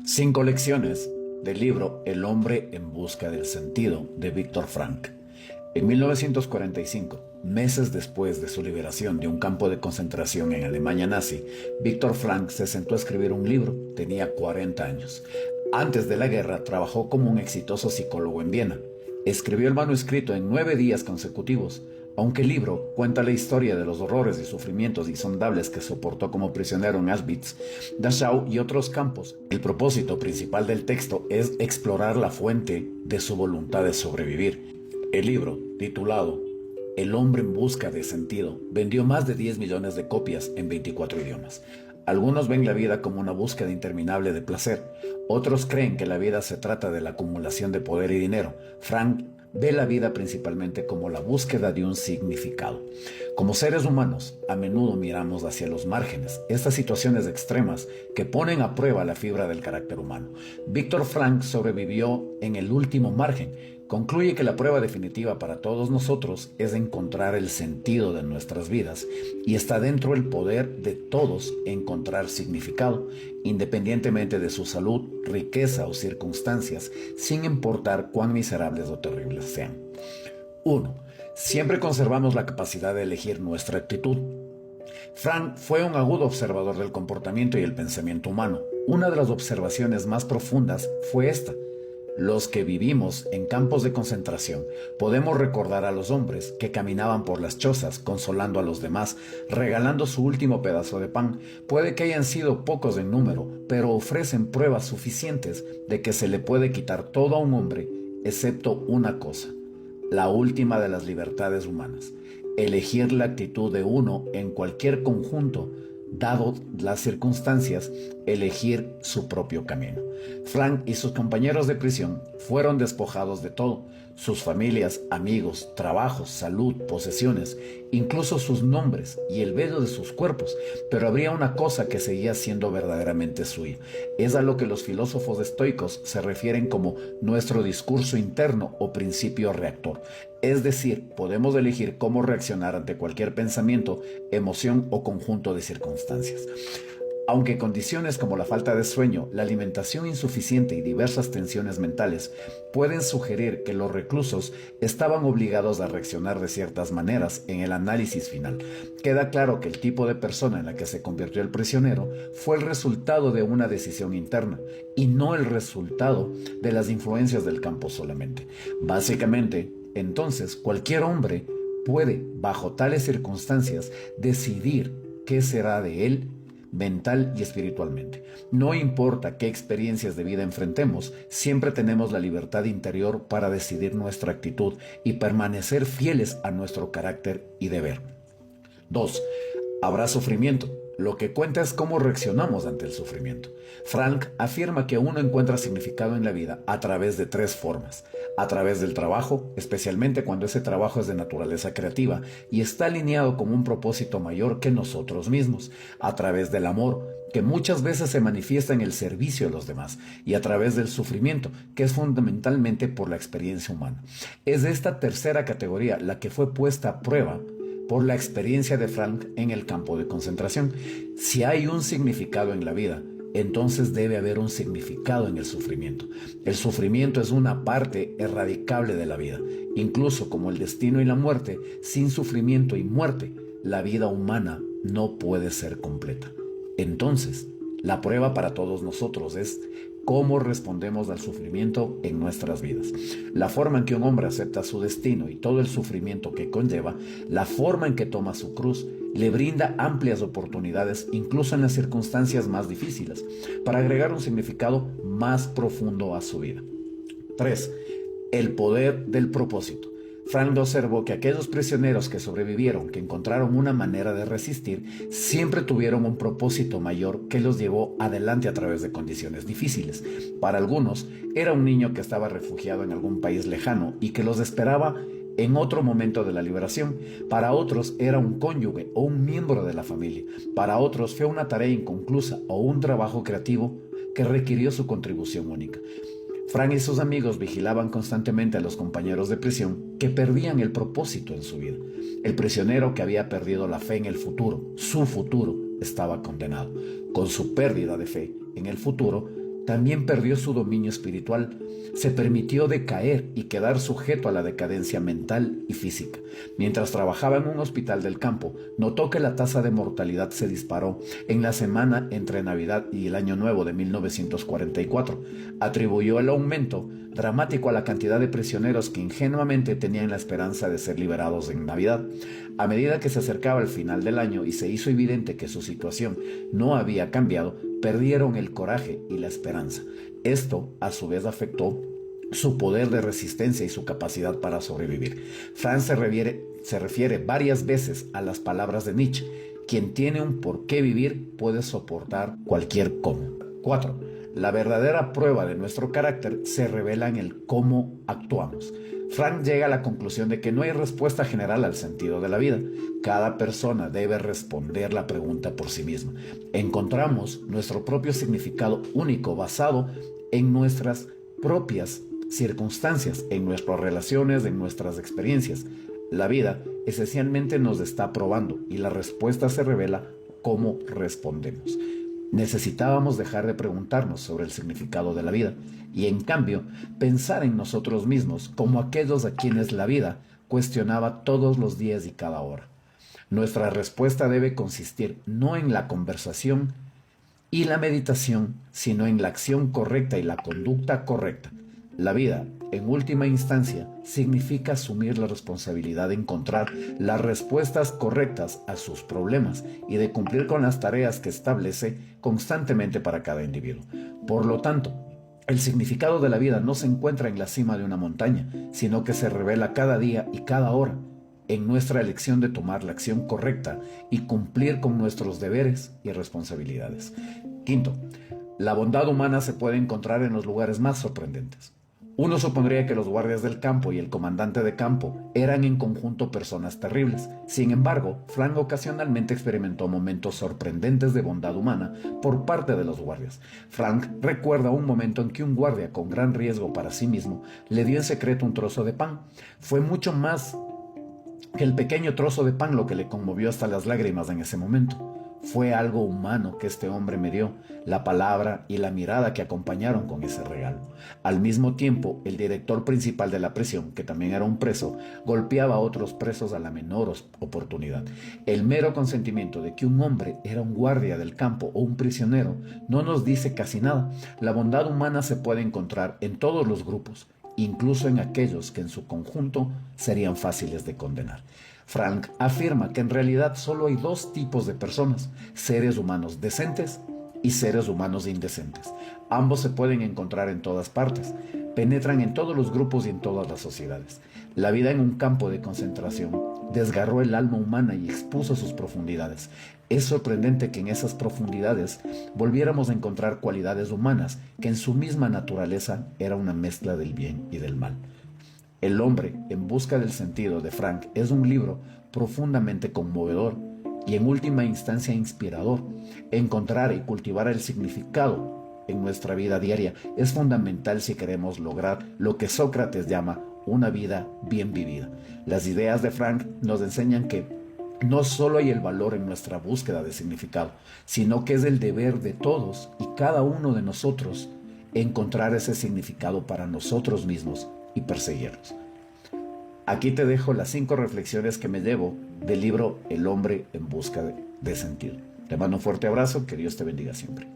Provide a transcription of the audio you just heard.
Cinco lecciones del libro El hombre en busca del sentido de Viktor Frankl. En 1945, meses después de su liberación de un campo de concentración en Alemania nazi, Viktor Frankl se sentó a escribir un libro. Tenía 40 años. Antes de la guerra trabajó como un exitoso psicólogo en Viena. Escribió el manuscrito en 9 días consecutivos. Aunque el libro cuenta la historia de los horrores y sufrimientos insondables que soportó como prisionero en Auschwitz, Dachau y otros campos, el propósito principal del texto es explorar la fuente de su voluntad de sobrevivir. El libro, titulado El hombre en busca de sentido, vendió más de 10 millones de copias en 24 idiomas. Algunos ven la vida como una búsqueda interminable de placer. Otros creen que la vida se trata de la acumulación de poder y dinero. Frank ve la vida principalmente como la búsqueda de un significado. Como seres humanos, a menudo miramos hacia los márgenes, estas situaciones extremas que ponen a prueba la fibra del carácter humano. Viktor Frankl sobrevivió en el último margen. Concluye que la prueba definitiva para todos nosotros es encontrar el sentido de nuestras vidas y está dentro del poder de todos encontrar significado, independientemente de su salud, riqueza o circunstancias, sin importar cuán miserables o terribles sean. 1. Siempre conservamos la capacidad de elegir nuestra actitud. Frank fue un agudo observador del comportamiento y el pensamiento humano. Una de las observaciones más profundas fue esta: los que vivimos en campos de concentración podemos recordar a los hombres que caminaban por las chozas consolando a los demás, regalando su último pedazo de pan. Puede que hayan sido pocos en número, pero ofrecen pruebas suficientes de que se le puede quitar todo a un hombre, excepto una cosa: la última de las libertades humanas, elegir la actitud de uno en cualquier conjunto. Dado las circunstancias, elegir su propio camino. Frank y sus compañeros de prisión fueron despojados de todo: sus familias, amigos, trabajos, salud, posesiones, incluso sus nombres y el vello de sus cuerpos. Pero habría una cosa que seguía siendo verdaderamente suya. Es a lo que los filósofos estoicos se refieren como nuestro discurso interno o principio reactor. Es decir, podemos elegir cómo reaccionar ante cualquier pensamiento, emoción o conjunto de circunstancias. Aunque condiciones como la falta de sueño, la alimentación insuficiente y diversas tensiones mentales pueden sugerir que los reclusos estaban obligados a reaccionar de ciertas maneras en el análisis final, queda claro que el tipo de persona en la que se convirtió el prisionero fue el resultado de una decisión interna y no el resultado de las influencias del campo solamente. Básicamente, entonces, cualquier hombre puede, bajo tales circunstancias, decidir qué será de él mental y espiritualmente. No importa qué experiencias de vida enfrentemos, siempre tenemos la libertad interior para decidir nuestra actitud y permanecer fieles a nuestro carácter y deber. 2. Habrá sufrimiento. Lo que cuenta es cómo reaccionamos ante el sufrimiento. Frank afirma que uno encuentra significado en la vida a través de 3 formas: a través del trabajo, especialmente cuando ese trabajo es de naturaleza creativa y está alineado con un propósito mayor que nosotros mismos; a través del amor, que muchas veces se manifiesta en el servicio a los demás; y a través del sufrimiento, que es fundamentalmente por la experiencia humana. Es esta tercera categoría la que fue puesta a prueba por la experiencia de Frank en el campo de concentración. Si hay un significado en la vida, entonces debe haber un significado en el sufrimiento. El sufrimiento es una parte erradicable de la vida. Incluso como el destino y la muerte, sin sufrimiento y muerte, la vida humana no puede ser completa. Entonces, la prueba para todos nosotros es cómo respondemos al sufrimiento en nuestras vidas. La forma en que un hombre acepta su destino y todo el sufrimiento que conlleva, la forma en que toma su cruz, le brinda amplias oportunidades, incluso en las circunstancias más difíciles, para agregar un significado más profundo a su vida. 3. El poder del propósito. Frank observó que aquellos prisioneros que sobrevivieron, que encontraron una manera de resistir, siempre tuvieron un propósito mayor que los llevó adelante a través de condiciones difíciles. Para algunos, era un niño que estaba refugiado en algún país lejano y que los esperaba en otro momento de la liberación. Para otros era un cónyuge o un miembro de la familia. Para otros fue una tarea inconclusa o un trabajo creativo que requirió su contribución única. Frank y sus amigos vigilaban constantemente a los compañeros de prisión que perdían el propósito en su vida. El prisionero que había perdido la fe en el futuro, su futuro, estaba condenado. Con su pérdida de fe en el futuro, también perdió su dominio espiritual, se permitió decaer y quedar sujeto a la decadencia mental y física. Mientras trabajaba en un hospital del campo, notó que la tasa de mortalidad se disparó en la semana entre Navidad y el Año Nuevo de 1944. Atribuyó el aumento dramático a la cantidad de prisioneros que ingenuamente tenían la esperanza de ser liberados en Navidad. A medida que se acercaba el final del año y se hizo evidente que su situación no había cambiado, perdieron el coraje y la esperanza. Esto, a su vez, afectó su poder de resistencia y su capacidad para sobrevivir. Frank se refiere varias veces a las palabras de Nietzsche: quien tiene un por qué vivir puede soportar cualquier cómo. 4. La verdadera prueba de nuestro carácter se revela en el cómo actuamos. Frank llega a la conclusión de que no hay respuesta general al sentido de la vida. Cada persona debe responder la pregunta por sí misma. Encontramos nuestro propio significado único basado en nuestras propias circunstancias, en nuestras relaciones, en nuestras experiencias. La vida esencialmente nos está probando y la respuesta se revela cómo respondemos. Necesitábamos dejar de preguntarnos sobre el significado de la vida y, en cambio, pensar en nosotros mismos como aquellos a quienes la vida cuestionaba todos los días y cada hora. Nuestra respuesta debe consistir no en la conversación y la meditación, sino en la acción correcta y la conducta correcta. La vida, en última instancia, significa asumir la responsabilidad de encontrar las respuestas correctas a sus problemas y de cumplir con las tareas que establece constantemente para cada individuo. Por lo tanto, el significado de la vida no se encuentra en la cima de una montaña, sino que se revela cada día y cada hora en nuestra elección de tomar la acción correcta y cumplir con nuestros deberes y responsabilidades. 5. La bondad humana se puede encontrar en los lugares más sorprendentes. Uno supondría que los guardias del campo y el comandante de campo eran en conjunto personas terribles. Sin embargo, Frank ocasionalmente experimentó momentos sorprendentes de bondad humana por parte de los guardias. Frank recuerda un momento en que un guardia, con gran riesgo para sí mismo, le dio en secreto un trozo de pan. Fue mucho más que el pequeño trozo de pan lo que le conmovió hasta las lágrimas en ese momento. Fue algo humano que este hombre me dio, la palabra y la mirada que acompañaron con ese regalo. Al mismo tiempo, el director principal de la prisión, que también era un preso, golpeaba a otros presos a la menor oportunidad. El mero consentimiento de que un hombre era un guardia del campo o un prisionero no nos dice casi nada. La bondad humana se puede encontrar en todos los grupos, incluso en aquellos que en su conjunto serían fáciles de condenar. Frank afirma que en realidad solo hay dos tipos de personas: seres humanos decentes y seres humanos indecentes. Ambos se pueden encontrar en todas partes, penetran en todos los grupos y en todas las sociedades. La vida en un campo de concentración desgarró el alma humana y expuso sus profundidades. Es sorprendente que en esas profundidades volviéramos a encontrar cualidades humanas que en su misma naturaleza era una mezcla del bien y del mal. El hombre en busca del sentido de Frank es un libro profundamente conmovedor y en última instancia inspirador. Encontrar y cultivar el significado en nuestra vida diaria es fundamental si queremos lograr lo que Sócrates llama una vida bien vivida. Las ideas de Frank nos enseñan que no solo hay el valor en nuestra búsqueda de significado, sino que es el deber de todos y cada uno de nosotros encontrar ese significado para nosotros mismos y perseguirlos. Aquí te dejo las 5 reflexiones que me llevo del libro El hombre en busca de sentido. Te mando un fuerte abrazo, que Dios te bendiga siempre.